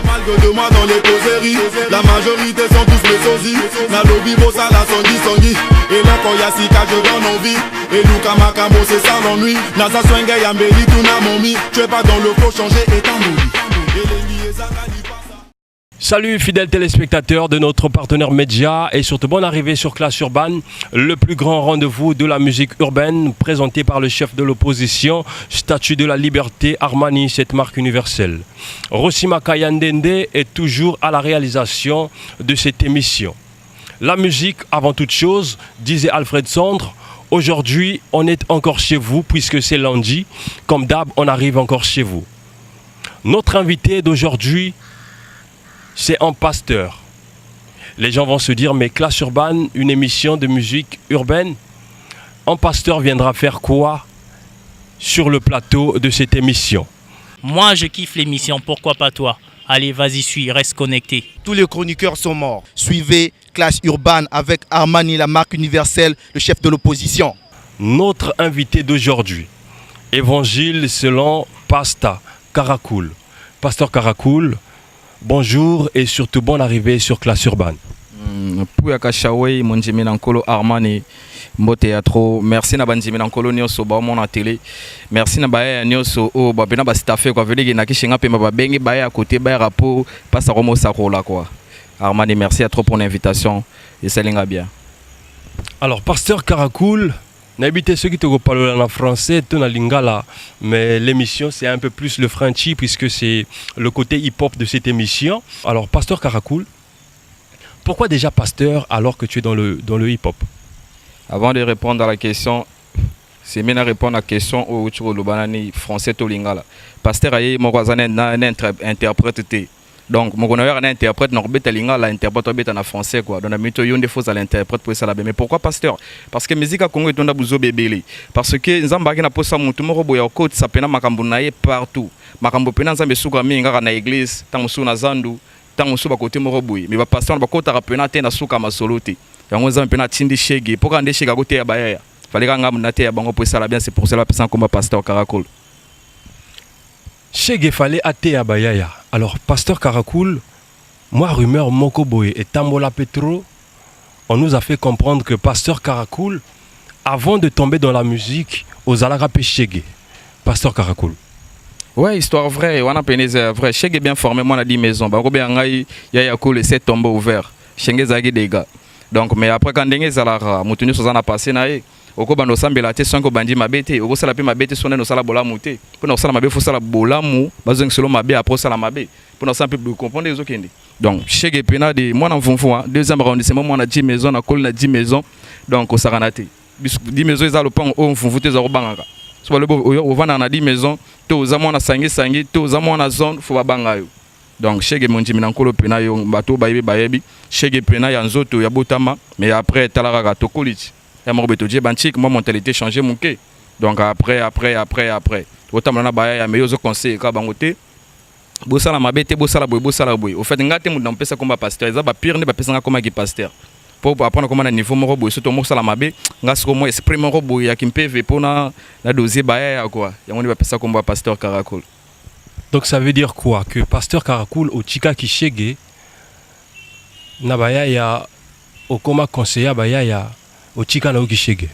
Malgré de moi dans les causeries, la majorité sont tous mes sosies. Na lobby bossa la sangi. Et là quand y'a Sika je donne envie. Et Luka Makamo c'est ça l'ennui. Nasa Swenge Yambeli tout na momi. Tu es pas dans le faux changer et t'en mourir. Et les liés Zagali pas ça. Salut fidèles téléspectateurs de notre partenaire Média et surtout bonne arrivée sur Classe Urbaine, le plus grand rendez-vous de la musique urbaine présenté par le chef de l'opposition, statue de la liberté Armani, cette marque universelle. Rossima Kayandende est toujours à la réalisation de cette émission. La musique avant toute chose, disait Alfred Sandre. Aujourd'hui, on est encore chez vous puisque c'est lundi. Comme d'hab, on arrive encore chez vous. Notre invité d'aujourd'hui, c'est un pasteur. Les gens vont se dire, mais Classe Urbaine, une émission de musique urbaine, un pasteur viendra faire quoi sur le plateau de cette émission? Moi, je kiffe l'émission, pourquoi pas toi? Allez, vas-y, suis, reste connecté. Tous les chroniqueurs sont morts. Suivez Classe Urbaine avec Armani, la marque universelle, le chef de l'opposition. Notre invité d'aujourd'hui, Évangile selon Pasteur Karakoul. Pasteur Karakoul, bonjour et surtout bonne arrivée sur Classe Urbaine. Pouyaka Shawei, mon Nankolo Armani, Mboteatro. Merci na banjimi Nankolo Nyoso ba mon télé. Merci na baye Nyoso o ba bena ba staffé quoi veut dire na kishinga pe ba bengi baye à côté baye rapport passe Romo Sakola quoi. Armani, merci à trop pour l'invitation et ça linga bien. Alors Pasteur Karakoul, n'habitez ceux qui te parlent en français, tu na lingala, mais l'émission c'est un peu plus le Frenchy puisque c'est le côté hip-hop de cette émission. Alors Pasteur Karakoul, pourquoi déjà pasteur alors que tu es dans le hip-hop? Avant de répondre à la question, c'est bien de répondre à la question au français to lingala. Pasteur aye mon voisin un interprète. Donc mon connaisseur un interprète norbet lingala interprète beta en français quoi. Donc amito yonde faut à l'interprète pour ça là. Mais pourquoi pasteur? Parce que musique à Congo est on a besoin bébé. Parce que nzamba na posa mutu moko boya côte ça pena makambo naye partout. Makambo pena nzambe suka minga na église, tango na zandu. Tant on soit côté moroboui mais va passer on va côté rapena te na suka masolote yango za mpena tindi shege poka nde shega côté ya baya fallait nga mnate ya bango pour ça là bien c'est pour cela personne comme Pasteur Karakoul shege fallait até ya baya. Alors Pasteur Karakoul, moi rumeur moko boy et tambola petro, on nous a fait comprendre que Pasteur Karakoul avant de tomber dans la musique aux alarape shege. Pasteur Karakoul. Ouais, histoire vraie, on a peine vrai. Chege bien formé, moi on a 10 maisons. Bah, bien ngai, ya cool, 7 tombeaux ouverts. Chenge zagi des gars. Donc, mais après quand dengue zalara, mutuni sozana passé nae. Oko bando sambela te sonko bandi mabete. Oko sala pe mabete sonne no sala bola muté. Pour no sala mabe faut sala bola mu. Bazong solo mabe après sala mabe. Pour no sala pe comprendre les okende. Donc, chege pena de moi en fonfou. Deuxième arrondissement, moi on a 10 maisons, on a cool na 10 maisons. Donc, au saranate. 10 maisons ils a le pan on fonfou te zaro bangaka. Soit le au vana na 10 maisons, to zamo na sangi, to zamo na zone faut banga yo. Donc chege monjimi na nkolo pena yo bato bayebi, chege pena ya nzoto ya botama, mais après talara to koliti. Ya mo beto je banchik moi mentalité changer monke. Donc après. Otama na baya ya meyo zo conseil ka bangote. Bosala mabete bosala boy. Au fait ngate mu ndampesa komba pasteur, za ba pire ne ba pesa ngakoma ki pasteur. Pour apprendre comment on a niveau mon boy surtout moi ça la mabe ngas comment exprimer mon boy ya kimpeve pour na dossier baya quoi ya on va passer ça comme Pasteur Karakoul. Donc ça veut dire quoi que Pasteur Karakoul au Chika Kishege na baya ya au koma conseiller baya ya au Chika na Kishege.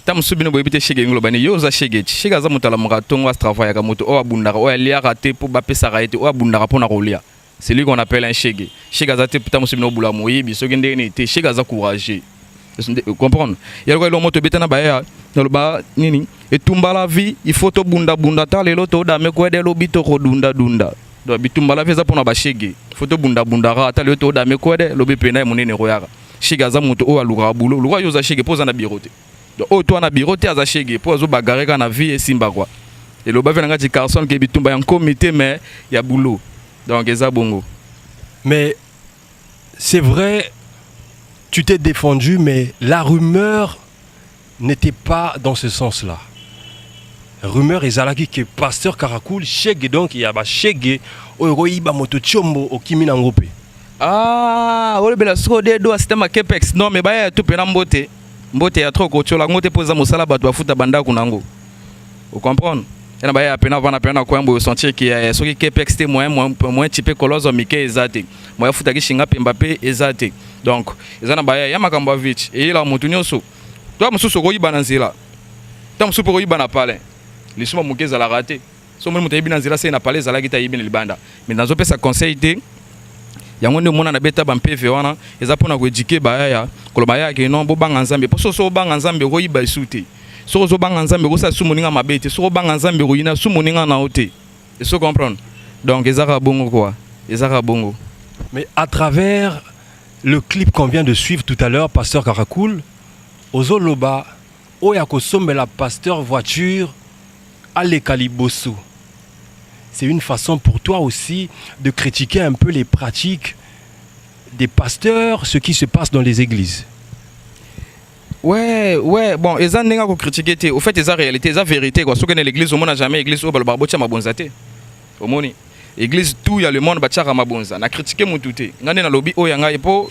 Tam subino boy bité shege ngolo bani yo za shege shega za mutala muratongo wa travail ka moto o abundaka o lia raté pour ba pesa raité o abundaka pour na rolia. C'est lui qu'on appelle un chege. Chega te putain monsieur no bula moyibi so gende ni te chega za courageux. Vous comprenez? Il y a le moto betana baya dans le bas nini et tumba la vie, il faut to bunda ta lelo to da me ko de lo bito ko dunda. Do bitumba la vie za pona ba chege. Faut to bunda ra ta le to da me ko de lo bipena munene royara. Chega za moto o alura bulo. Lo yo za chege poza na birote. Do o to na birote za chege pozo bagarre kana vie et simba quoi. Et lo ba venanga ti Carson ke bitumba en comité mais il y a boulot. Donc, bongo. Mais c'est vrai, tu t'es défendu, mais la rumeur n'était pas dans ce sens-là. Rumeur est zalaki que Pasteur Karakoul, Chege donc, il y a ba Chege, Oroiba Moto Chombo, au Kimina Ngope. Ah, ole bela soko de do asitema Kepex. Non, mais baya tout pena mbote. Mbote ya trop kochola ngote poza mosala bato bafuta banda kunango. Vous comprenez? Et na baya pena vana pena kwa mbo sentir qui est ce qui est texte moins type colosse Mickey ezate. Moi futa ki shinga Mbappé ezate. Donc ezana baya ya makambo vite et la mutunyoso. Toi mususu ko yibana nzela. Toi mususu ko yibana pale. Lisuma mukeza la raté. So mo mutayibi na nzela c'est na pale zala kita yibina libanda. Mais nazo pesa conseil te yango nde mona na beta ba MPV wana eza pona ko éduquer baya koloba ya ke non bo banga nzambe poso so banga nzambe ko yiba isute. So zo banga nzambe ko sa sumoninga mabete so banga nzambe ko yina sumoninga na ote. Et so comprendre. Donc ezaka bongo quoi. Ezaka bongo. Mais à travers le clip qu'on vient de suivre tout à l'heure, Pasteur Karakoul, Ozoloba, Oyako Sombela Pasteur Voiture, Ale Kalibosu. C'est une façon pour toi aussi de critiquer un peu les pratiques des pasteurs, ce qui se passe dans les églises. Ouais, bon, ils ont critiqué. Au fait, ils ont réalité, ils ont vérité. Ce que l'église, au monde n'a jamais église au Balbabotia Mabonzate. Au monde, église, tout, il y a le monde, Bachara Mabonza. On a critiqué mon touté. On a dans le lobby, oh, yanga, tout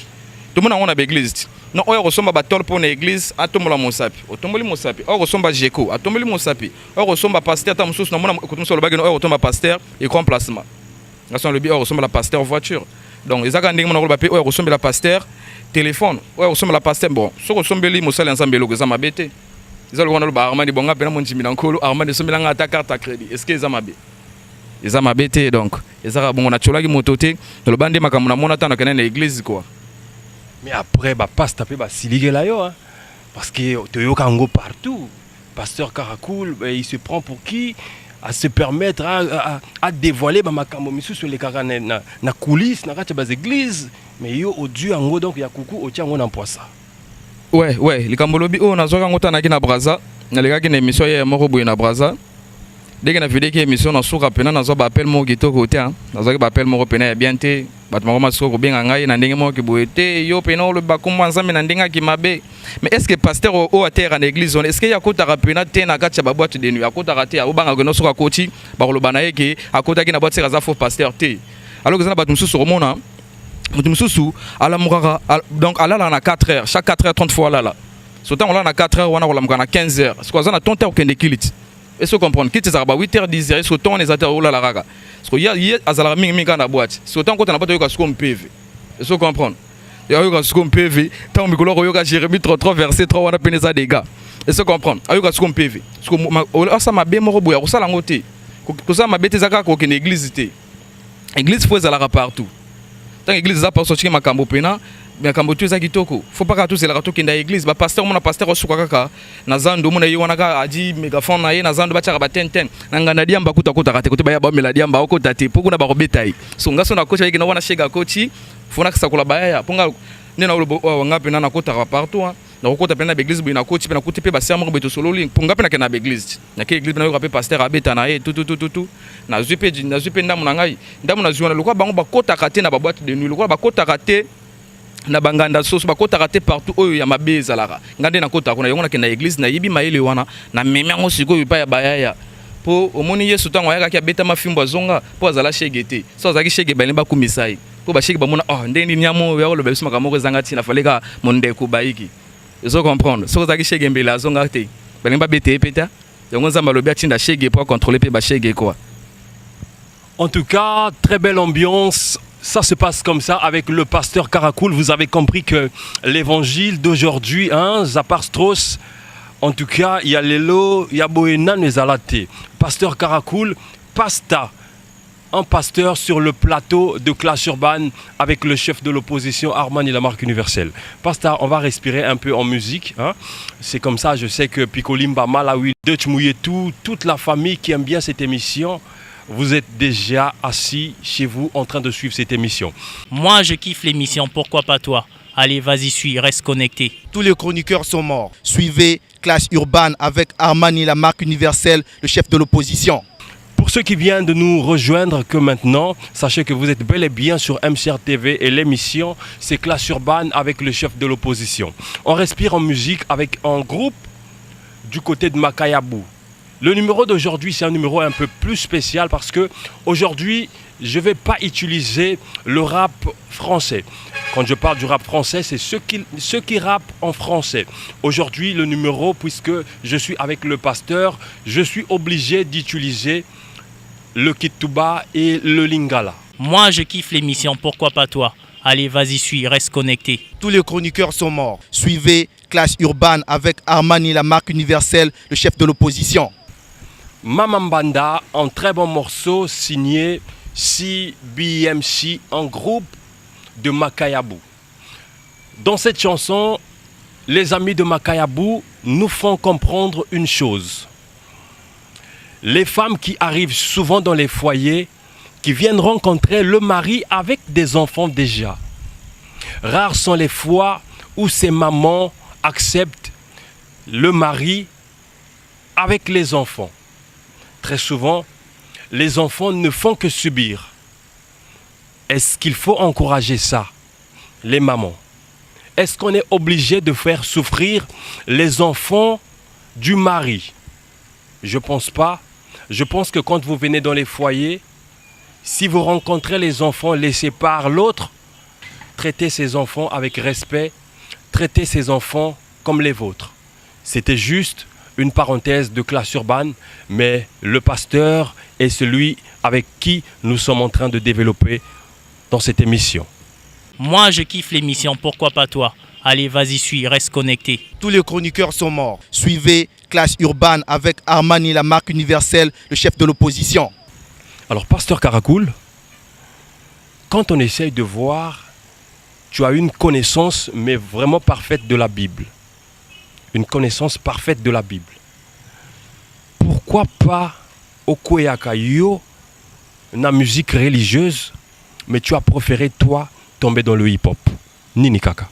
le monde a l'église. Non, on ressemble à tol pour l'église, à tout le monde Monsapi. Au tomboli Monsapi. On ressemble à Jeko, à tomboli Monsapi. On ressemble à pasteur, à Moussous, non, on sur le bague, on ressemble à pasteur et grand placement. Dans le lobby, on ressemble à pasteur voiture. Donc, ils ont gagné mon rôle, on ressemble à pasteur. Téléphone, ouais, on ressemble à pasteur. Bon, ce qu'on ressemble à Moussal ensemble, ils ont m'abêté. Ils ont le Armani Bonga, Pena Montimina, Armani Sommelang à ta carte à crédit. Est-ce qu'ils ont m'abêté? Ils ont m'abêté donc. Ils ont bon, on a choisi mon toté. Le bandé m'a comme on attend dans l'église quoi. Mais après, bah, pas se taper, bah, s'il là, hein, parce que tu es partout. Pasteur Karakoul, bah, il se prend pour qui? À se permettre à dévoiler bah, ma camomisu sur les carans na coulisses, na rache bas église. Mais yo au Dieu en gros donc il y a coucou au tien on emploie ça. Ouais, les cambolobi on a zoga ngota na kina braza, na les gars qui émission ya moko boy na braza. Dès que na vidéo qui émission na souka pena na zo ba appel mo gito côté hein. Na zo ba appel mo pena ya bien té. Bat mo ma soko bien ngai na ndenge mo ki boete yo pena le ba komba nzambe na ndenge ki mabe. Mais est-ce que pasteur au à terre en église est-ce qu'il y a kota rapena té na kacha ba boîte de nuit à kota raté au banga no soka koti ba lo banaye ki à kota ki na boîte sera faux pasteur té. Alors que ça ba tumsu sur mona à la Mourara, donc à la 4 heures, chaque 4 heures 30 fois là. Ce temps on a 4 heures, on a 15 heures. C'est quoi ça, on a ton temps qu'on est kilit. Est-ce que vous comprenez? Quitte ça, 8 heures, 10 heures, ce temps on est à terre ou là la raga. Parce qu'il y a Azala Ming dans la boîte. Ce temps quand on a pas de yoga, ce qu'on PV. Est-ce que vous comprenez? Il y a yoga, ce qu'on PV. Tant que Mikolo yoga, Jérémie 3, verset 3, on a péné ça des gars. Est-ce que vous comprenez? Il y a yoga, ce qu'on PV. Parce que ça m'a bien mort, ça l'a noté. Que ça m'a bêté, ça a qu'aucune église. Église, il faut aller partout. Tant l'église a pas sorti ma cambo pena, mais cambo tu za kitoko. Faut pas que tous les ratoki dans l'église. Ba pasteur mon pasteur osuka kaka. Na zando mon yiwana ka adi mégaphone na ye na zando ba tchaka ba tenten. Na ngana diamba kuta kuta kate kuta ba ba meladiamba oko tate. Poko na ba robetai. So ngaso na kocha yiki na wana shega kochi. Fona kisa kula baya. Ponga nena ulo nga pena na kota partout. Na kota pena ba église na kochi pena kuti pe ba serment beto solo li. Ponga pena ke na ba église. Na ke église na yo ka pasteur abeta na ye tout. Na zupe ndamu na ngai ndamu na zuana lokwa bango bakota kate na ba boîte de nuit lokwa bakota kate na banganda soso bakota kate partout oyo ya mabeza lara ngande na kota kuna yongona ke na église na yibi maele wana na meme ngo siko bipa ya bayaya po omoni Yesu tango yaka ki abeta mafimbo azonga po azala shegete so azaki shege balimba kumisai po ba shege bamona oh ndeni nyamo ya lo besima kamoko zanga tina faleka monde ko baiki ezo comprendre so azaki shege mbela azonga te balimba bete peta yongo nzamba lobi atinda shege pour contrôler pe ba shege quoi. En tout cas, très belle ambiance. Ça se passe comme ça avec le pasteur Karakoul. Vous avez compris que l'évangile d'aujourd'hui, hein, Zapar Strauss, en tout cas, il y a Lelo, il y a Boena Nezalate. Pasteur Karakoul, Pasta, un pasteur sur le plateau de Classe Urbaine avec le chef de l'opposition Armani la marque universelle. Pasta, on va respirer un peu en musique. Hein. C'est comme ça, je sais que Picolimba, Malawi, Deutsch Mouyetou, toute la famille qui aime bien cette émission. Vous êtes déjà assis chez vous en train de suivre cette émission. Moi, je kiffe l'émission, pourquoi pas toi? Allez, vas-y, suis, reste connecté. Tous les chroniqueurs sont morts. Suivez Classe Urbaine avec Armani, la marque universelle, le chef de l'opposition. Pour ceux qui viennent de nous rejoindre que maintenant, sachez que vous êtes bel et bien sur MCR TV et l'émission, c'est Classe Urbaine avec le chef de l'opposition. On respire en musique avec un groupe du côté de Makayabou. Le numéro d'aujourd'hui, c'est un numéro un peu plus spécial parce que aujourd'hui, je ne vais pas utiliser le rap français. Quand je parle du rap français, c'est ceux qui rappent en français. Aujourd'hui, le numéro, puisque je suis avec le pasteur, je suis obligé d'utiliser le Kituba et le Lingala. Moi, je kiffe l'émission, pourquoi pas toi? Allez, vas-y, suis, reste connecté. Tous les chroniqueurs sont morts. Suivez Clash Urban avec Armani, la marque universelle, le chef de l'opposition. Mamambanda, un très bon morceau signé CBMC, un groupe de Makayabou. Dans cette chanson, les amis de Makayabou nous font comprendre une chose. Les femmes qui arrivent souvent dans les foyers, qui viennent rencontrer le mari avec des enfants déjà. Rares sont les fois où ces mamans acceptent le mari avec les enfants. Très souvent, les enfants ne font que subir. Est-ce qu'il faut encourager ça, les mamans? Est-ce qu'on est obligé de faire souffrir les enfants du mari? Je ne pense pas. Je pense que quand vous venez dans les foyers, si vous rencontrez les enfants laissés par l'autre, traitez ces enfants avec respect, traitez ces enfants comme les vôtres. C'était juste une parenthèse de Clash Urban, mais le pasteur est celui avec qui nous sommes en train de développer dans cette émission. Moi, je kiffe l'émission, pourquoi pas toi? Allez, vas-y, suis, reste connecté. Tous les chroniqueurs sont morts. Suivez Clash Urban avec Armani, la marque universelle, le chef de l'opposition. Alors, pasteur Karakoul, quand on essaye de voir, tu as une connaissance, mais vraiment parfaite de la Bible. Une connaissance parfaite de la Bible. Pourquoi pas Okoyaka yo, la musique religieuse, mais tu as préféré, toi, tomber dans le hip-hop? Nini Kaka.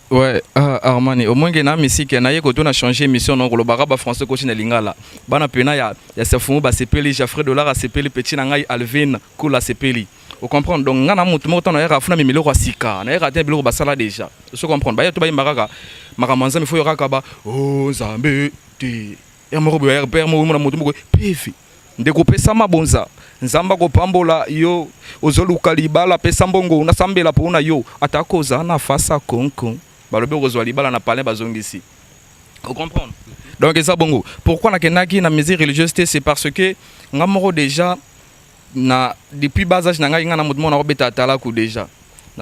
Ouais, Armani, au moins que na musique na yeko to na changer mission non le baraba français ko chine lingala. Bana pena ya sefumu ba sepeli Jafre dollar a sepeli petit na ngai Alvin kula sepeli. Vous comprenez? Donc ngana mutu moto na yaka funa mimelo kwa sika. Na yaka te biloko basala déjà. Vous comprenez? Ba yeto ba imbaraka makamanza mifo yo kaka oh Nzambe te. Ya moko ya père mo na mutu moko pefi. Ndeko pesa mabonza. Nzamba ko pambola yo ozoluka libala pesa mbongo na sambela po na yo atakoza na fasa konko. Balobe kozwa libala na palais bazongisi. Vous comprenez? Donc ça bongo. Pourquoi na kenaki na musique religieuse c'est parce que ngamoro déjà na depuis bas âge na ngai ngana mutu mona robeta tala ku déjà.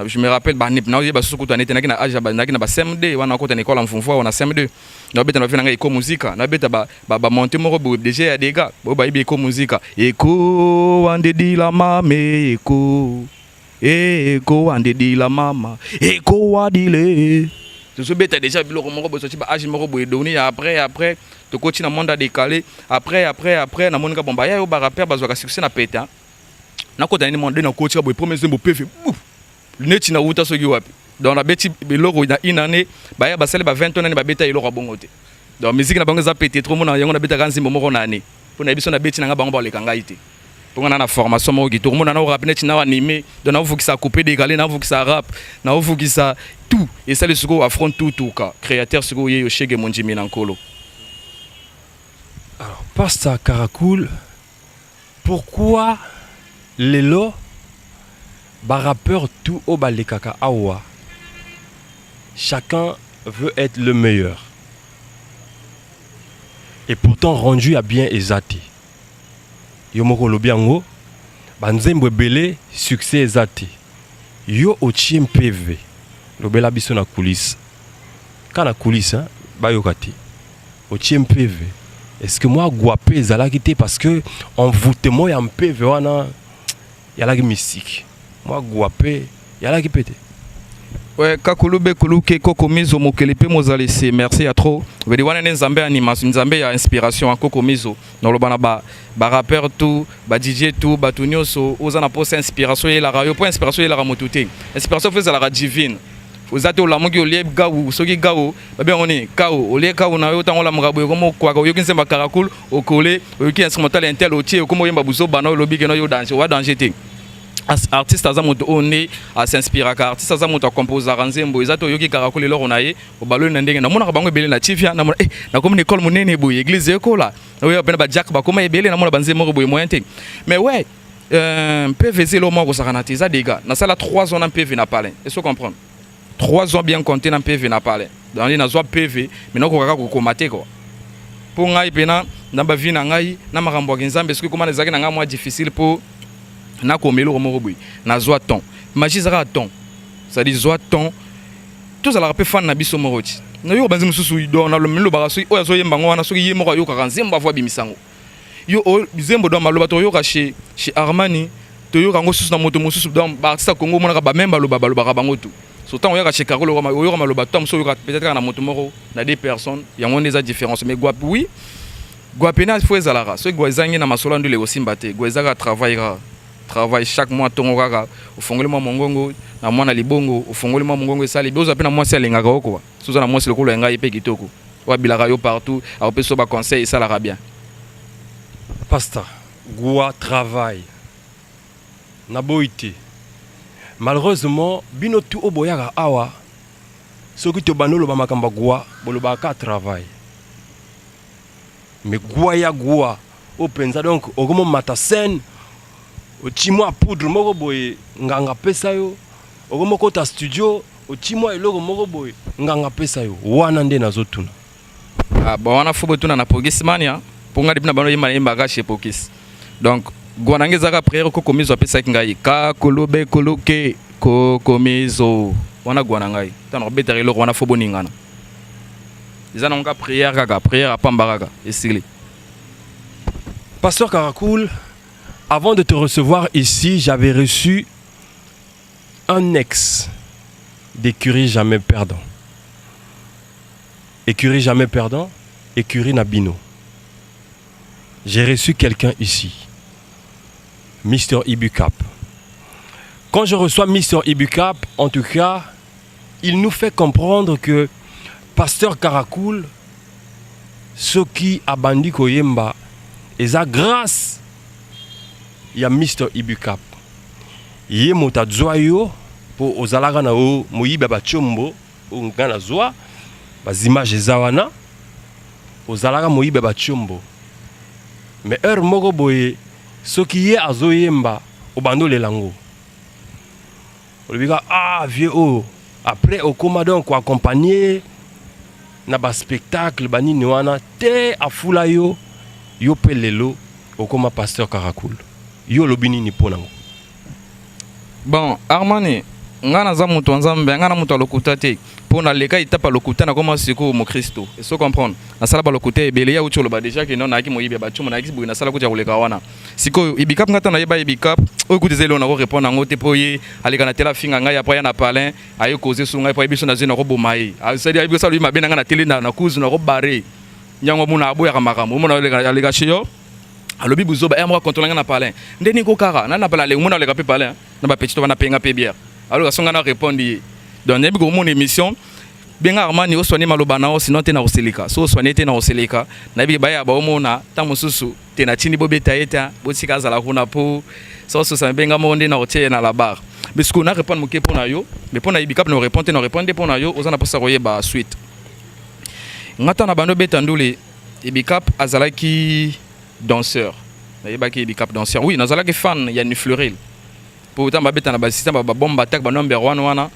Je me rappelle ba nip na oye ba suku tane tenaki na âge ba na ba CM2 wana ko tane école en mfumfwa na CM2. Na beta na fina ngai ko musique na beta ba monter moro bo déjà ya des gars bo ba ibi ko musique. Eko ande di la mame eko. Eko ande di la mama. Eko wadile. Je bête déjà biloko moko bo sorti ba âge moko bo doni après to coach na monde décalé après na monika bomba ya yo ba rapper bazwa ka succès na pete hein na ko tani monde na coach bo premier zembo pefe neti na uta soki wapi donc la beti biloko na une année ba ya ba sele ba 20 ans ba beta iloko bongote donc musique na bango za pete trop mona yango na beta kanzi moko na année pour na biso na beti na nga bango ba le kanga ite pour na formation moko ki tout mona na rap neti na animé donc na vous qui ça couper décalé na vous qui ça rap na vous qui ça tout et ça le suko affronte tout cas créateur suko ye Shege Monjimi Nankolo. Alors pasteur Karakoul, pourquoi les lots ba rappeur tout au balekaka awa? Chacun veut être le meilleur. Et pourtant rendu à bien ezati. Yo moko lobiango banzembo belé succès ezati. Yo ochiem PV. Lobela biso na coulisse. Kana coulisse hein, ba yokati. Ochiem PV. Est-ce que moi guapé ezalaki te parce que envoûtement ya PV wana yalaki mystique. Moi guapé yalaki pété. Ouais, kakulube kuluke koko mizo mokelepe mozalese merci à trop. Vedi wana nzambe animation, nzambe ya inspiration koko mizo. No lobana ba rappeur tout, ba DJ tout, ba tunyoso, ozana posa inspiration et la radio pour inspiration et la ramotute. Inspiration fait la divine. Vous êtes au lamoki au lieu gaou, soki gaou, ba bien on est gaou, au lieu gaou na yo tango la mugabo comme quoi yo kinse ba karakul au collé, yo ki instrumental intel au tie comme yemba buso bana lobi ke no yo danger, wa danger te. Artiste azamoto one a s'inspira car artiste azamoto a composer ranzembo ezato yoki karakole loro naye obalo na ndenge na mona bango ebele na tifia na mona na comme école monene boye église ekola na yo bena ba jack ba koma ebele na mona banzembo boye moyen te mais ouais PV zelo moko sakana te za dégâts na sala 3 ans en PV na palais est-ce que comprendre 3 ans bien compté na PV na palais dans les na zo PV mais noko kaka ko komate quoi pour ngai pena na ba vie na ngai na makambo ya nzambe est-ce que comment les akina nga moi difficile pour na komelo moko boui na zo ton magie zaka ton ça dit zo ton tout ça la rapé fan na biso moroti na yo banzi mususu do na lo melo ba so oya so yemba ngwana so yemo ka yo ka nzemba vo bimisango yo bizembo do maloba to yo ka chez Armani to yo ka ngosusu na moto mususu do ba artiste Congo mona ka ba memba lo ba ka bango tout surtout yo ka chez Carolo yo ka maloba tom so yo ka peut-être na moto moko na des personnes il y a une des différences mais gwa oui gwa pena faut ezalara so gwa zangi na masolo ndule osimba te gwa ezaka travail chaque mois tongo kaka ofongoli mwa mongongo na mwana libongo ofongoli mwa mongongo esali boza pe na mwasi alengaka okwa soza na mwasi lokolo ngai pe kitoko wa bilaka yo partout a pe so ba conseil ça la bien Pasteur Goua travail na boité malheureusement bino tout oboyaka awa soki to banolo ba makamba Goua boloba ka travail mais Goua ya Goua openza donc okomo mata scène ochimwa poudre moko boye nganga pesa yo okomo kota studio ochimwa eloko moko boye nganga pesa yo wana nde nazotuna bon wana fubo tuna na pogis mania ponga dipna bano yema yemba chez pokis donc gwanange zaka prière ko komizo pesa kingai ka kolobe koloke ko komizo wana gwanangai tano betere eloko wana fubo ningana izana nga prière kaka prière apambaraka esili Pasteur Karakoul. Avant de te recevoir ici, j'avais reçu un ex d'écurie jamais perdant. Écurie jamais perdant, écurie Nabino. J'ai reçu quelqu'un ici, Mr. Ibukap. Quand je reçois Mr. Ibukap, en tout cas, il nous fait comprendre que Pasteur Karakoul, ce qui a bandi Koyemba, et ça grâce il y a Mr. Ibukap. Il y a mota zoyo pour ozalaga na o moyiba ba chombo o ngana zoa ba image zawana ozalaga moyiba ba chombo. Mais heure moko boye soki ye azoyemba o bando lelango. Olibika ah vieux oh après au coma donc ko accompagner na ba spectacle banini wana te afula yo yo pelelo au coma Pasteur Karakoul. Yo lobini ni ponango. Bon, Armani, ngana za mutu nzambe, ngana mutu lokuta te. Pona leka itapa lokuta na koma siko mo Kristo. Eso comprendre. Na sala ba lokuta ebele ya ucho loba déjà que non na ki moyibe ba chumo na ki bu na sala kuja koleka wana. Siko Ibukap ngata na yeba Ibukap, o kuteze lo na ko répondre ngote poye, aleka na tela finga ngai après na palin, ayo koze sunga po biso na zena ko bomai. Ça dit ayo lui mabena ngana tele na kuzu na ko bare. Nyango muna aboya kamakamu, muna aleka chiyo. Alobi buzoba emra contrôler na palin ndeni ko kara na pala le mona le kapé palin na ba petit to na penga pe bière alors songa na répondre donc nebi ko mon émission benga Armani o soigner maloba na o sinon te na oselika so soigner te na oselika na bi ba ya ba o mona ta mususu te na chini bobeta eta botika zala kuna po so sa benga monde na otie na la barre mais ce qu'on a répondre moké pour na yo mais pour na Ibukap no répondre pour na yo ozana posa koyeba suite ngata na bando betandule Ibukap azalaki danseur. Ibukap danseur. Oui, nous avons fan, il y a une fleurille. Pour autant, ma bête na ba système ba bombe attaque ba number 1 wana.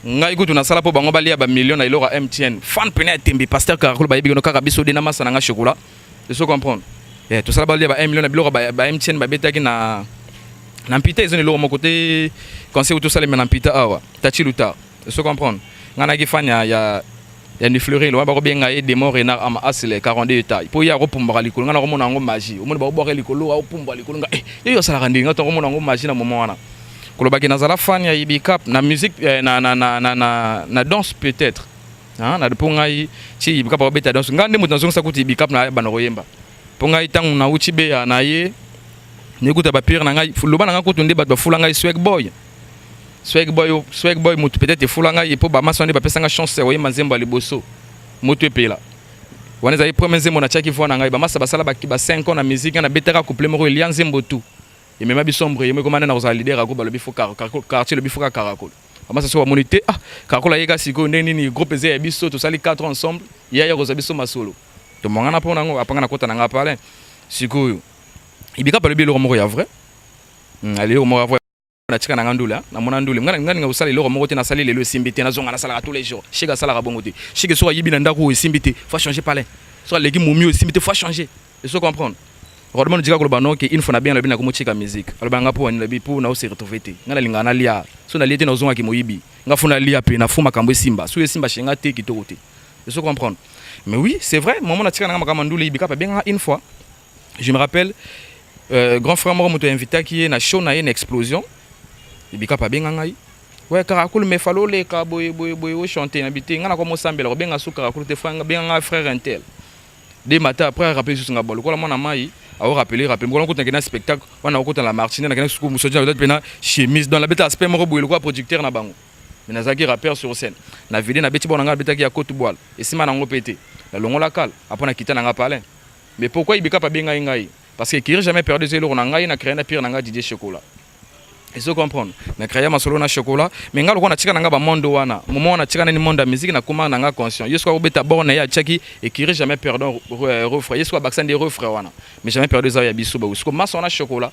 Ngai gutu na sala po bango ba lia ba million na ilora MTN. Fan pena tembi Pasteur Karakoul ba yebino kaka biso de na masana nga chocolat. Tu sais comprendre. Eh tout ça ba lia ba 1 million na bilora ba MTN ba beta ki na mpita ezoni lo mo côté conseil tout ça les na mpita awa. Tachi luta. Tu sais comprendre. Ngana ki fan ya une fleurie lo ba ko benga e demo renard am asile 42 taille po ya ko pumbaka likolo ngana ko mona ngo magie o mona ba ko bokela likolo o pumba likolo nga yo sala kandi ngato ko mona ngo magie na moment wana ko ba ki nazala fan ya Ibukap na musique na danse peut-être hein na po ngai chi Ibukap ba beta danse ngande mutu nazonga sakuti Ibukap na bana koyemba po ngai tangu na uchi be ya na ye nikuta ba pire na ngai lo bana ngakutu nde ba fula ngai swag boy mutu peut-être fulanga yepo ba masone ba pesanga chance oye manzembo aliboso mutu epela waneza ye premier nzembo na chaki fona ngai ba masa basala ba 5 ans na musique na betera couple moko il y a nzembo tout et même bi sombre yeme komana na za leader ko ba lobi fo quartier lobi fo Karakol ba masa so monité ah Karakol ayeka siko ndeni ni groupe ze ya biso to sali 4 ensemble ya ko za biso masolo to mongana pona ngo apanga na kota na nga pale siko Ibukap lobi lo moko ya vrai Allez, au moins, na tika na ngandula na mona ndule ngana usala lelo moko te na sali lelo simbité na zonga na sala tous les jours chega sala ka bongo te chega so yibi na ndako simbité faut changer palais so legi momi simbité faut changer et so comprendre rodement dika ko bano ke une fois na bien le bien na ko chika musique aloba nga po ni le bi pour na o se retrouver te ngana linga na lia so na liete na zonga ki moyibi nga funa lia pe na fuma kambo simba so simba shenga te ki to te et so comprendre mais oui c'est vrai moment na tika na makama ndule ibika pa bien une fois je me rappelle grand frère moko moto invité qui est na show na une explosion ibika pa benga ngai ouais Karakul me falo le ka boy o chanter na biti ngana ko mo sambela ko benga su Karakul te fanga benga frère intel des matins après rappeler sur ngabolo ko la mona mai a rappeler ko ko tangena spectacle wana ko la Martine na kana su ko musoja peut-être pena chemise dans la bête aspect mo boy ko producteur na bango mais nazaki rappeur sur scène na vidéo na beti bonanga beta ki ya kotu boal et sima na ngo pété la longola kal après na kita na nga palin mais pourquoi ibika pa benga ngai parce que qui jamais perdu zelo na ngai na créer na pire na nga DJ Chocolat. Et se comprendre na créer ma solo na Chocolat mais ngalo ko na tika nga ba mondo wana moment na tika na ni monde musique na kuma na nga conscient yeso ko beta borne ya chaki et qui jamais perdu refrain yeso ba des refrain wana mais jamais perdu za ya biso ba usko maso na Chocolat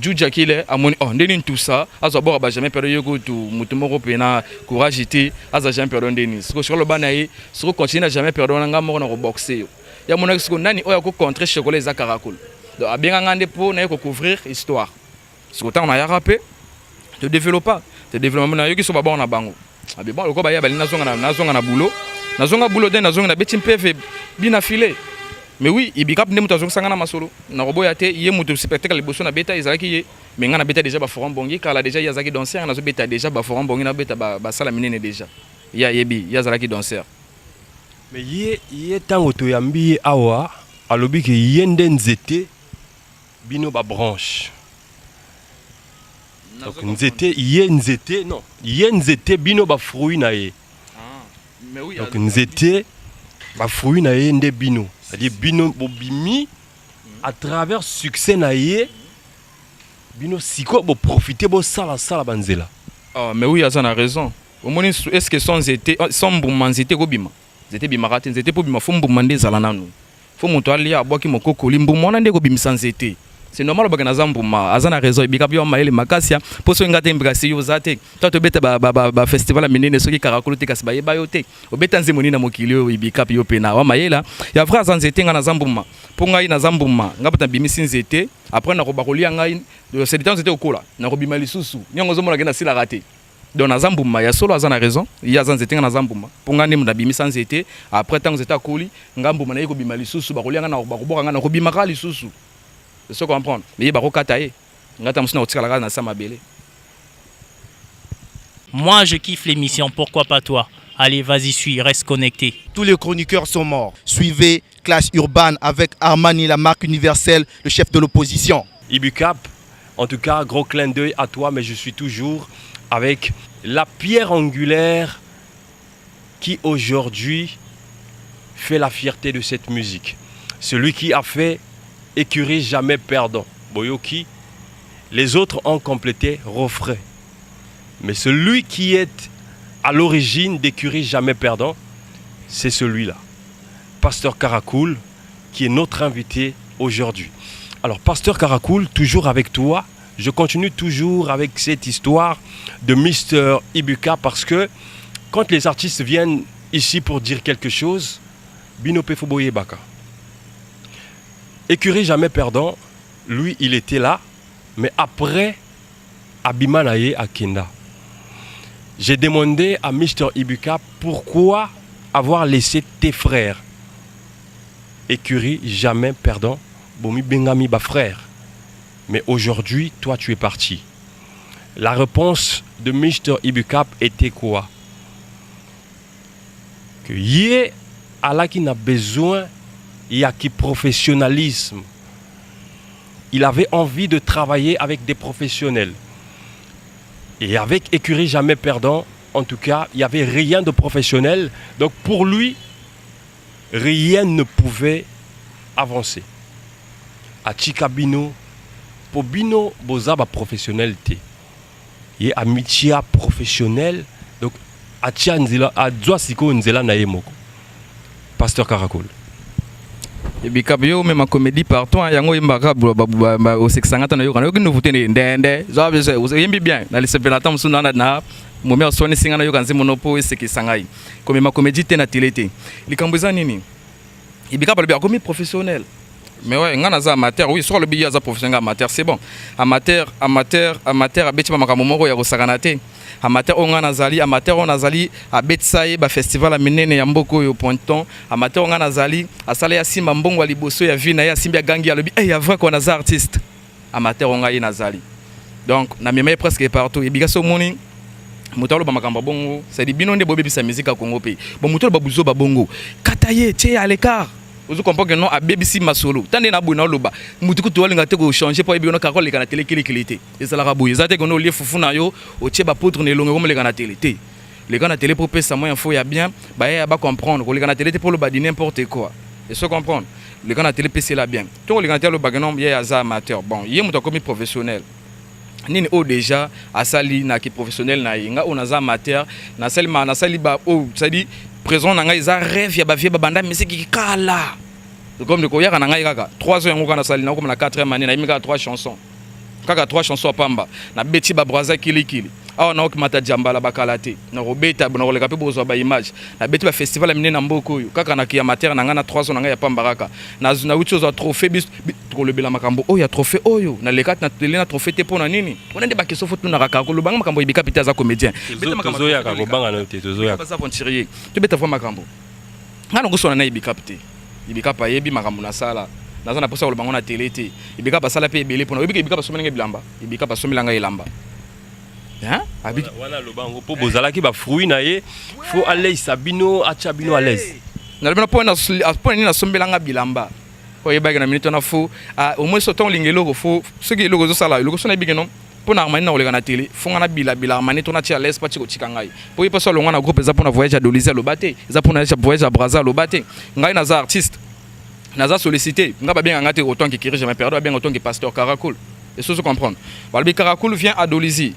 Juja kile amoni oh ndeni tout ça azo bora ba jamais perdu yoko tu mutumoko pena courage ité azo jamais perdu ndeni siko sur le banayi siko continue jamais perdu nga moko na ko boxer ya mona siko nani oya ko contrer Chocolat za Karakul donc abenga ngande po na ko couvrir histoire ce que on a rappé te développement na yoki so ba bona bango abi bon ko ba ya bali na zonga na boulot den na zonga na betim PV bina filé mais oui ibikap ne muto zonga sanga na masolo na roboya te ye muto spectacle liboso na beta izaki ye mais ngana beta déjà ba forum bongi kala déjà yazaki danser na zo beta déjà ba forum bongi na beta ba sala minene déjà ya yebi yazaki danser mais ye tango to yambi awa alobi ke yende nzete bino ba branche. Donc nzete bino ba fruit na ye. Mais oui. Donc nzete ba fruit na ye nde bino. C'est-à-dire bino bobimi à travers succès na ye bino siko bo profiter bo sala banzela. Ah mais oui, Azan a raison. Au moins est-ce que son mbuma nzete ko bima. Nzete bima rate nzete po bima fo mbuma nde zala nanu. Fo moto ali abwaki mokoko mbuma nde ko bimisa nzete. C'est normal bagana zambuma azana raison ibika bio maele makasia poso ngate mbikasi yo zate toi to beta ba festival a menene soki Karakul te kasi ba yeba yo te obeta nzemoni na mokili yo ibika bio pena wa maela ya vrai azanzete nga na zambuma ponga ina zambuma ngapata bimisi nzete après na ko bakolia ngai c'est temps c'était okola na ko bimali susu nyongo zo mona gena sila raté donc na zambuma ya solo azana raison ya zanzete nga na zambuma ponga ndi mna bimisa nzete après temps c'était akoli ngambuma na yiko bimali susu bakolia nga na bakoboka nga na ko bimaka li susu. C'est comprendre. Mais moi je kiffe l'émission, pourquoi pas toi? Allez, vas-y, suis, reste connecté. Tous les chroniqueurs sont morts. Suivez Clash Urban avec Armani, la marque universelle, le chef de l'opposition. Ibukap, en tout cas, gros clin d'œil à toi, mais je suis toujours avec la pierre angulaire qui aujourd'hui fait la fierté de cette musique. Celui qui a fait Écurie jamais perdant, Boyoki. Les autres ont complété refrain. Mais celui qui est à l'origine d'Écurie jamais perdant, c'est celui-là. Pasteur Karakul, qui est notre invité aujourd'hui. Alors, Pasteur Karakul, toujours avec toi. Je continue toujours avec cette histoire de Mr. Ibuka parce que quand les artistes viennent ici pour dire quelque chose, Bino Pefoboye Baka. Écurie jamais perdant, lui il était là, mais après Abimanaye à Kenda. J'ai demandé à Mr. Ibuka pourquoi avoir laissé tes frères. Écurie jamais perdant, Bomi Bengami ba frère. Mais aujourd'hui, toi tu es parti. La réponse de Mr. Ibuka était quoi? Que Yé Allah qui n'a besoin. Il y a qui professionnalisme. Il avait envie de travailler avec des professionnels. Et avec Écurie jamais perdant, en tout cas, il n'y avait rien de professionnel. Donc pour lui, rien ne pouvait avancer. À Chikabino, pour Bino, Bozaba professionnalité. Il y a amitié professionnelle. Donc à Tchanzila, à Djoasiko Nzela Naemoko. Pasteur Karakul. Et puis quand yo même ma comédie partout yango imbaka au sexangata na yo kana yo nouveauté ndende zo yembi bien na les sepelata musuna na momia soni singa na yo kanzi monopo esekisangai comme ma comédie te na télé te likamboza nini ibika ba bien comme professionnel mais ouais ngana za amateur oui sur le billet za professionnel amateur c'est bon amateur abeti ba makambo moko ya kosakana te amateur onga nazali amateur on nazali abetsaye ba festival a minene ya mboko yo ponton amateur onga nazali asala ya simba mbongo liboso ya vina ya simba gangi ya lobi ya vrai qu'on a artiste amateur onga yi nazali donc na meme presque partout et bigaso moni mutalo ba makambo bongo c'est di bino nde bobebisa musique à Congo pe bon mutalo ba buzo ba bongo kataye tie à l'écart vous comprenez que non a BBC masolo tande na buna loba mutuku to walinga te ko changer pour ebino ka ko le kana télé kilité et ça la rabouye ça te ko no lié fufu na yo o tie ba potre ne longo comme le kana télé te les gars na télé pour pesa moins info ya bien ba ya ba comprendre ko le kana télé pour le ba di n'importe quoi et se comprendre les gars na télé pesa la bien to le kana télé ba non ya za amateur bon yé muto comme professionnel nini o déjà asali na ki professionnel na yinga on za amateur na sali ba o ça dit présent na ngai za rêve ya ba vie ba banda musique ki kala comme de koyaka na ngai kaka 3 ans yango kana sali na comme na 4e année na imika 3 chansons kaka 3 chansons pamba na beti ba braza kilikili awa na okimata jambala bakalate na robeta na koleka pe bozo ba image na beti ba festival minene na mboko yo kaka na ki amateur na ngana 3 ans na ngai ya pamba kaka na ucho za trophée bis to lebela makambo o ya trophée oyo na lekat na tele na trophée te pona nini on ende ba keso fotu na kaka ko lobanga makambo ibika pita za comédien beta makambo ya ka ko banga na te tozo ya ba sa venturier to beta fo makambo ngana ngosona na ibika pite ibika pa yebi makambo na sala naza na posa ko bango na télé te ibika ba sala pe ebele pona ibika ba somelanga bilamba ibika ba somelanga ilamba hein abiki wana lobango po bozala ki ba fruit na ye faut aller sabino achabino à l'aise na le pona ni na somelanga bilamba ko yeba na minute na fo au moins soton lingelo fo ce qui logo zo sala logo sona ibiki non pona armani na kolega na télé fonga na bila armani to na tia l'aise pa tiko tikangai po yepa so longa na groupe za pona voyage à Dolisie lobate za pona voyage à Brazza lobate ngai na za artiste naza sollicité ngaba bien ngate autant que kirige ma période bien autant que pasteur Caracol et ça se comprendre balbi Caracol vient à Dolisie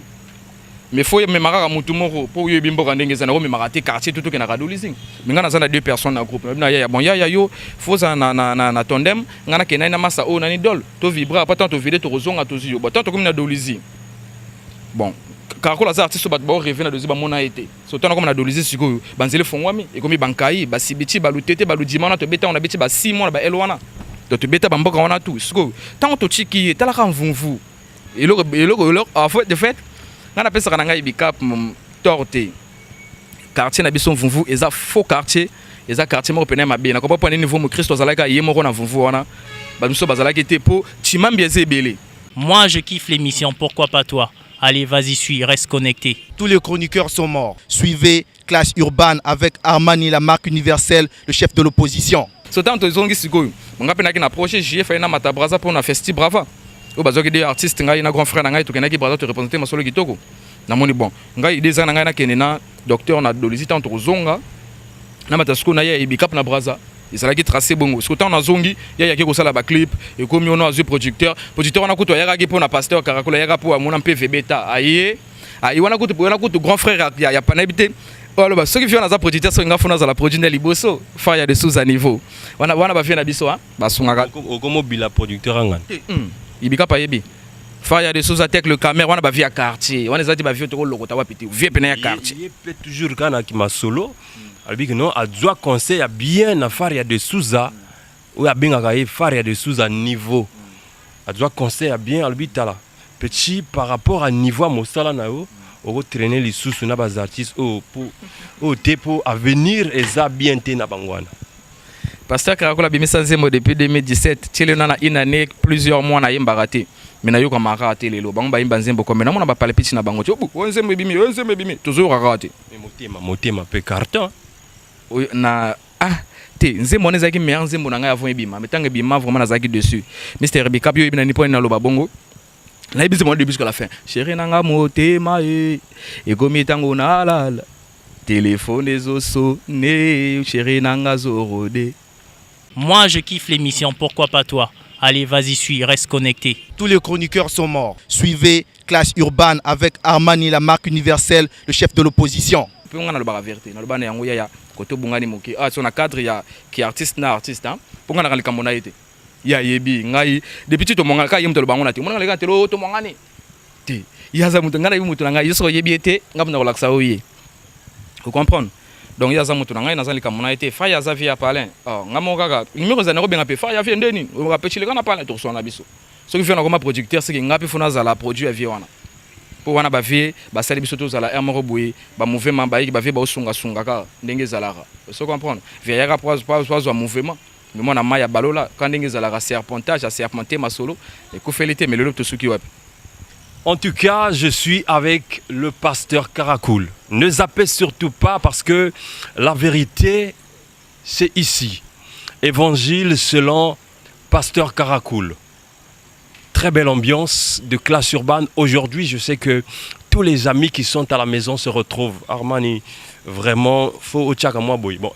mais faut me maraka mutu moko po yo bimbo kandenge za na me marate quartier tout que na Dolisie minga naza na 2 personnes na groupe na ya bon ya yo faut za na tandem ngana ke na masa o na ni dol to vibra pas tant to vide to rozonga to zio bon tant comme na Dolisie bon Caracol az artiste bat ba rêver na Dolisie ba mona été so tant comme na Dolisie siko banzele fongwami e comme bankai ba sibiti ba lutete ba ludima na to beta on a beti ba 6 mois ba elwana to to beta ba mboka wana tout siko tant to chiki tala ka mvumvu eloko en fait de fait ngana pesa kana ngai bikap torte quartier na biso mvumvu eza faux quartier eza quartier mo pena mabe na ko pa niveau mo Christo zalaka yemo ko na mvumvu wana ba biso bazalaki te po chimambi ezebele. Moi je kiffe l'émission, pourquoi pas toi? Allez, vas-y, suis, reste connecté. Tous les chroniqueurs sont morts. Suivez Clash Urban avec Armani, la marque universelle, le chef de l'opposition. So tant zongi sikoyo. Nga pena ki na projet JF na mata braza pour na festi brava. O bazoki des artistes ngai na grand frère ngai to kenaki braza to représenter masolo kitoko. Na moni bon. Ngai des ana ngai na kenena docteur na Dolisie tant to zonga. Na mata siko na ya ibikap na braza. Ezalaki tracé bongo parce que tant na zongi ya ki ko sala ba clip et comme on a azu producteur wana kuto ya ki pour na pasteur Caracol ya pour amona PV beta aye wana kuto grand frère ya panabité alors ceux qui viennent na producteur so ngafuna za la produire liboso fa ya de sous à niveau wana ba vient na biso ha ba sunga comme bila producteur angana ibika pa yebi fa ya de sous attaque le caméra wana ba via quartier wana zati ba via to lokota wa piti vie pena ya quartier il peut toujours kana ki ma solo albi que non a doit conseil à bien à faire ya de souza ou à bien à faire ya de souza niveau a doit conseil à bien albi tala petit par rapport à niveau mosala nao au traîner les sous na bas artistes au tempo à venir et ça bien té na bangwana. Pasteur Caracol a bimisa nzembo depuis 2017 tele na une année plusieurs mois na yemba raté mais na yo kama raté lelo bango ba yemba nzembo comme na mona ba parler petit na bango tu nzembo bimi toujours raté motema pe carton na te nzembo nezaki meilleur nzembo na ngai avant ebima metanga bima vraiment nazaki dessus Mr. Bikap yo ebina ni point na loba bongo na ebisi mo début jusqu'à la fin chéri nanga motema e komi tango na la téléphone ezoso ne chéri nanga zorode. Moi je kiffe l'émission, pourquoi pas toi? Allez, vas-y, suis, reste connecté. Tous les chroniqueurs sont morts. Suivez Clash Urban avec Armani, la marque universelle, le chef de l'opposition. On a le bar vérité, na le bar yango ya Côté bungani moki. Ah, sur un cadre qui est artiste na artiste hein. Pour nga na likambo na été. Ya yebi ngai depuis tout monga ka yim to bango na ti. Monga le ka to mongani. Ti. Ya za mutu ngana yimutu ngai yeso yebi été ngam na relaxa oye. Vous comprenez? Donc ya za mutu ngai na za likambo na été. Fa ya za via palin. Oh, ngamo kaka. Numéro za na ko benga pe fa ya fi ndeni. O ka petit le kana palin to so na biso. Ce qui fait na comme producteur c'est que ngapi fona za la produit à wana. Pour wana ba vie ba sali biso to za la moko boye ba mouvement ba yi ba vie ba osunga sunga ka ndenge za la. Vous comprenez? Via ya pas mouvement. Mais moi na maya balola quand ndenge za la serpentage à serpenter ma solo et ko felité mais le lot to suki wapi. En tout cas, je suis avec le pasteur Karakoul. Ne zappez surtout pas parce que la vérité, c'est ici. Évangile selon pasteur Karakoul. Très belle ambiance de classe urbaine. Aujourd'hui, je sais que tous les amis qui sont à la maison se retrouvent. Armani, vraiment, faut au tchaka moi boy. Bon,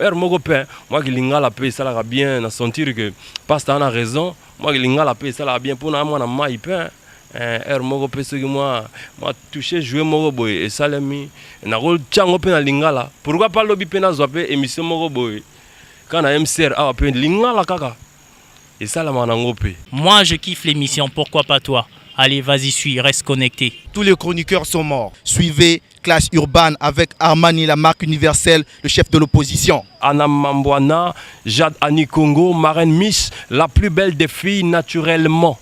moi qui linga la paix, ça l'a bien, à sentir que pasteur a raison. Moi qui linga la paix, ça l'a bien pour moi na moi il peut. Moko pese que moi touché jouer moko boy et ça l'a mis na rôle tchango pe na lingala. Pourquoi pas lobby pe na zope émission moko boy. Quand na MCR a pe lingala kaka. Et ça, la manangopé. Moi, je kiffe l'émission, pourquoi pas toi? Allez, vas-y, suis, reste connecté. Tous les chroniqueurs sont morts. Suivez Classe Urbaine avec Armani, la marque universelle, le chef de l'opposition. Anna Mambwana, Jade Annie Congo, Marraine Miss, la plus belle des filles naturellement.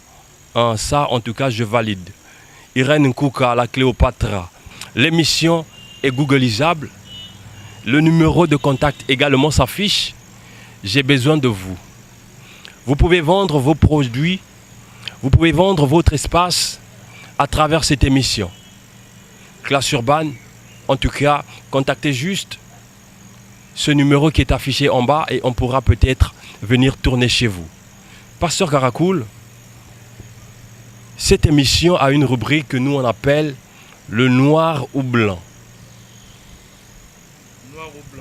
Hein, ça, en tout cas, je valide. Irène Nkouka, la Cléopatra. L'émission est googlisable. Le numéro de contact également s'affiche. J'ai besoin de vous. Vous pouvez vendre vos produits, vous pouvez vendre votre espace à travers cette émission. Classe urbaine, en tout cas, contactez juste ce numéro qui est affiché en bas et on pourra peut-être venir tourner chez vous. Pasteur Karakoul, cette émission a une rubrique que nous on appelle le noir ou blanc.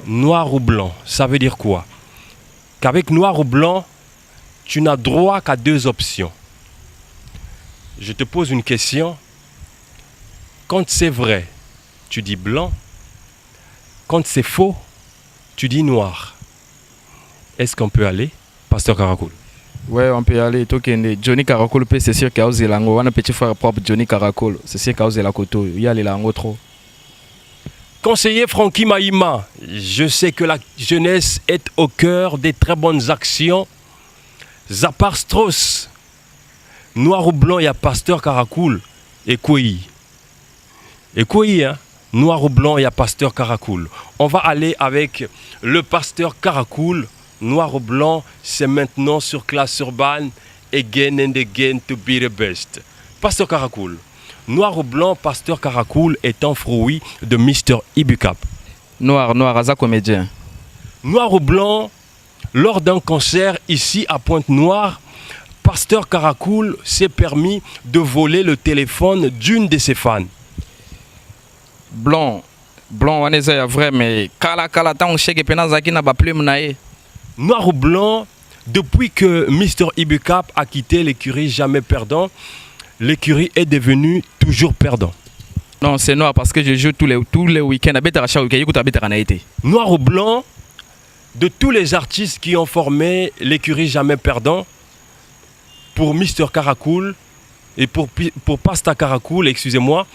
Noir ou blanc, ça veut dire quoi? Qu'avec noir ou blanc, tu n'as droit qu'à deux options. Je te pose une question. Quand c'est vrai, tu dis blanc. Quand c'est faux, tu dis noir. Est-ce qu'on peut aller, pasteur Karakoul? Ouais, on peut y aller. Johnny Karakoul, c'est sûr qu'il y a aussi l'ango. On a petit frère propre Johnny Karakoul. C'est sûr qu'il y a aussi la koto. Il y a les langues trop. Conseiller Francky Maïma, je sais que la jeunesse est au cœur des très bonnes actions. Zapar Strauss, noir ou blanc, il y a pasteur Karakoul et Kouyi. Et Kouyi, hein? Noir ou blanc, il y a pasteur Karakoul. On va aller avec le pasteur Karakoul. Noir ou blanc, c'est maintenant sur Classe Urbaine. Again and again to be the best. Pasteur Karakoul. Noir ou blanc, pasteur Karakoul est un fruit de Mr. Ibukap. Noir, Aza comédien. Noir ou blanc, lors d'un concert ici à Pointe-Noire, pasteur Karakoul s'est permis de voler le téléphone d'une de ses fans. Blanc, on est vrai, mais kala tant chèque penazaki n'a pas plume naé. Noir ou blanc, depuis que Mr. Ibukap a quitté l'écurie jamais perdant, l'écurie est devenue toujours perdant. Non, c'est noir parce que je joue tous les week-ends. Noir ou blanc, de tous les artistes qui ont formé l'écurie jamais perdant, pour Mr. Karakoul et pour Pasta Karakoul, excusez-moi,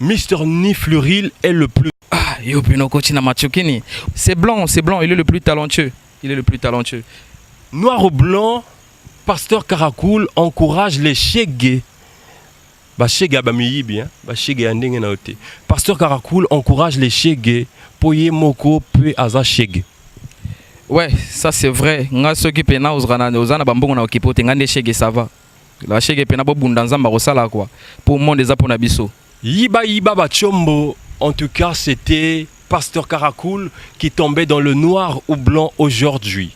Mr. Nifluril est le plus... Ah, c'est blanc, il est le plus talentueux. Noir ou blanc, pasteur Karakoul encourage les chégués. Pasteur Karakoul encourage les chégués. Poye moko pe aza chégué. Ouais, ça c'est vrai. Nga ceux qui pena ozana bambongo na okipote ngande chégué ça va. La chégué pena bo bundanza marosala quoi. Pour monde des apona biso. Yiba Bachombo, en tout cas c'était pasteur Karakoul qui tombait dans le noir ou blanc aujourd'hui.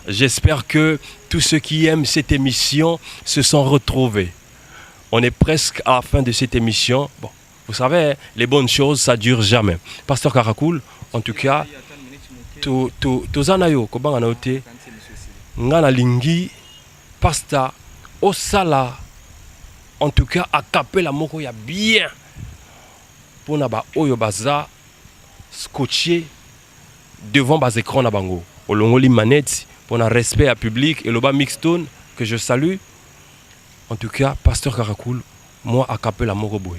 J'espère que tous ceux qui aiment cette émission se sont retrouvés. On est presque à la fin de cette émission. Bon, vous savez, les bonnes choses, ça dure jamais. Pasteur Karakoul, en tout cas, tozanayo kobanga na ote ngana lingi pasta osala en tout cas a capella moko ya bien pona ba oyo baza scotché devant bas écran na bango. Au longoli manette pour un respect à public et le bas mixtone que je salue. En tout cas, Pasteur Karakoul, moi à Capella Moroboué.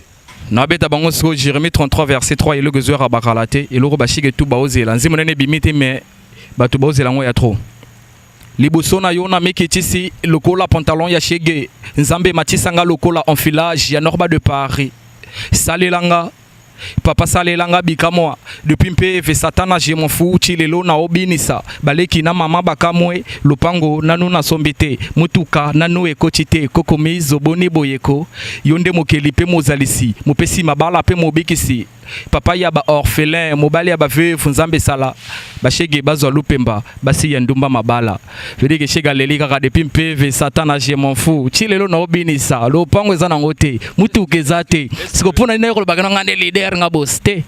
Nabeta bango so Jérémie 33 verset 3 et le gozo rabakalate et le robashige tout baozela. Nzimonene bimite mais batu baozela ngo ya trop. Liboso na yo na meketisi lokola pantalon ya shege. Nzambe matisanga lokola enfilage ya Norba de Paris. Salelanga Papa salelanga bikamoa depuis mpe satana je m'en fous chilelo na obinisa baleki na mama bakamwe lupango nanu na sombete mutuka nanu ekotite kokomizo boni boyeko yonde mokeli pe mozalisi mopesi mabala pe mobikisi papa ya ba orphelin mobali ya ba veuve nzambe sala bashege bazwa lupemba basi ya ndumba mabala vedeke shega lelika ka depuis mpe satana je m'en fous chilelo na obinisa lupango ezana ngote mutuka ezate sikopona ina ko bagana ngande leader nga boste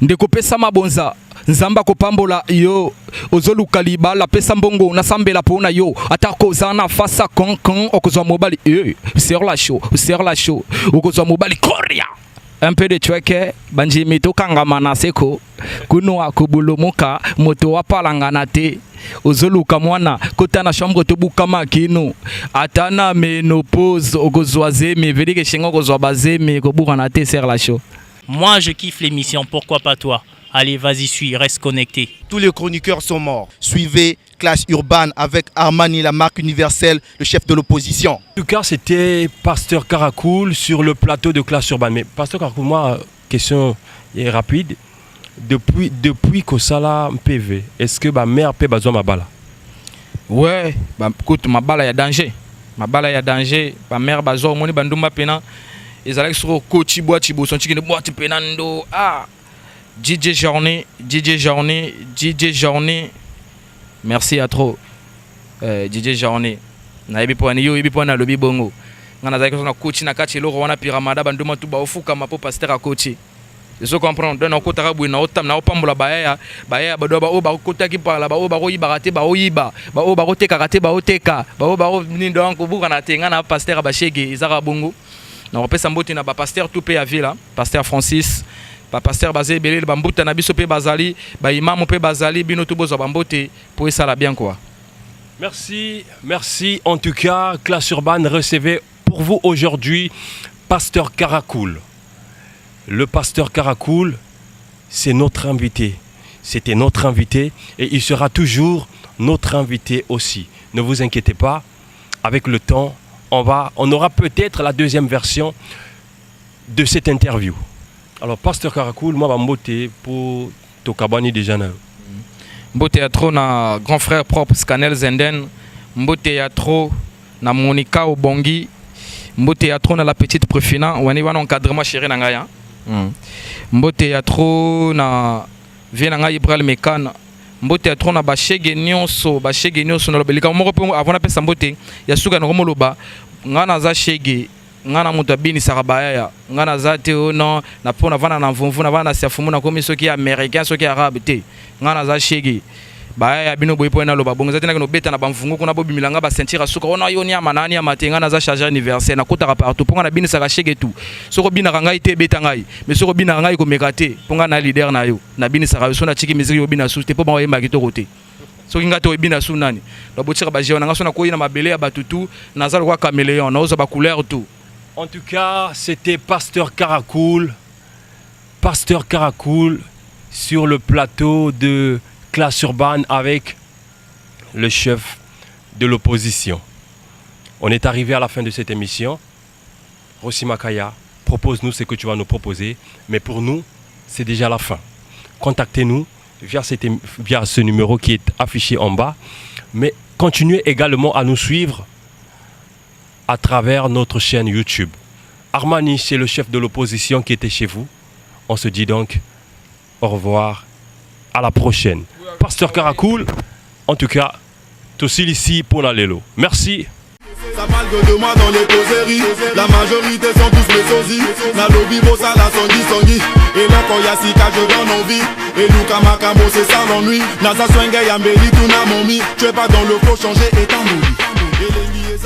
ndeko pesa mabonza nzamba kopambola yo ozoluka libala pesa mbongo nasambela pona yo atako zana fasa kon okozwa mobali sur la show okozwa mobali koria un peu de chweke banji mitokanga manaseko kuno akubulumuka moto wapalangana te ozoluka mwana kota na chambre tobuka makino atana menopause okozwa zemi vedike shengo okozwa bazemi kobuka na te sur la show. Moi, je kiffe l'émission, pourquoi pas toi? Allez, vas-y, suis, reste connecté. Tous les chroniqueurs sont morts. Suivez Clash Urban avec Armani, la marque universelle, le chef de l'opposition. En tout cas, c'était Pasteur Karakoul sur le plateau de Clash Urban. Mais Pasteur Karakoul, moi, question est rapide. Depuis que ça là PV, est-ce que ma mère peut besoin ma balle? Ouais, bah écoute, ma balle y a danger. Ma balle y a danger. Ma mère besoin mon banduma pena. Ils allaient sur Kochi Boitibo, son chicken de boîte penando. Ah, DJ Journée. Merci à trop. DJ Journée. Na ebi po yo ebi po na lobi bongo. Ngana za ko na Kochi na kachi loko wana piramada banduma tu ba ofuka mapo pasteur à Kochi. Je sais comprendre donc ko tarabu na otam na opambola baya bado ba o ba kota ki parla ba o ba ko yibarate ba o yiba ba o ba ko teka kate ba o teka ba o ba ko ni donc buka na tenga na pasteur ba shege izaka bongo. Na repesa mbote na ba pasteur tout pe ya ville, pasteur Francis, ba pasteur basé belé ba mbuta na biso pe bazali, ba imam pe bazali bino tout bozo ba mbote pour ça la bien quoi. Merci. En tout cas, Clash Urban recevait pour vous aujourd'hui Pasteur Karakoul. Le Pasteur Karakoul, c'est notre invité. C'était notre invité et il sera toujours notre invité aussi. Ne vous inquiétez pas, avec le temps, on aura peut-être la deuxième version de cette interview. Alors, Pasteur Karakoul, moi, je vais voter pour Tokabani déjà. Mbote ya trop na grand frère propre Scanel Zenden, mbote ya trop na Monica Obongi, mbote ya trop na la petite Préfina, wani wana encadrement chéri na ngaya. Mbote ya trop na viena ngai Ibrahim Mekana, mbote ya trop na bashege nyonso na lobelika moko pe avant na pesa mbote ya suka na komoloba ngana za shege ngana mutu abini sarabaya ngana za te ono na pona vana na mvumvu na vana siafumu na komi soki américain soki arabe te ngana za shege baya bino boy pona loba bongo zatina no beta na bamvungu kuna bobi milanga ba sentir suka ona yoni ya manani ya matenga na za charger anniversaire na kota partout ponga na bini saka shege tu soko bina ngai te beta ngai mais soko bina ngai ko mekate ponga na leader na yo na bini saka so na chiki miziki yo bina su te po ba yemba kitoko te soki ngate o bina su nani ba botira ba jeona ngaso na ko ina mabele ya batutu na za kwa caméléon na ozo ba couleur tout. En tout cas, c'était Pasteur Karakoul sur le plateau de Clash Urban avec le chef de l'opposition. On est arrivé à la fin de cette émission. Rossi Makaya, propose-nous ce que tu vas nous proposer. Mais pour nous, c'est déjà la fin. Contactez-nous via ce numéro qui est affiché en bas. Mais continuez également à nous suivre à travers notre chaîne YouTube. Armani, c'est le chef de l'opposition qui était chez vous. On se dit donc au revoir, à la prochaine. Pasteur Karakoul, en tout cas, Tossil ici pour la Lelo. Merci. Ça parle que de moi dans les causeries. La majorité sont tous mes sosies. Na lobby bossa la songi. Et là quand y'a sika je donne envie. Et Luka Makamo c'est ça l'ennui. Nasa swenge yambeli tout na momi. Tu es pas dans le faux changer et t'en Et les liés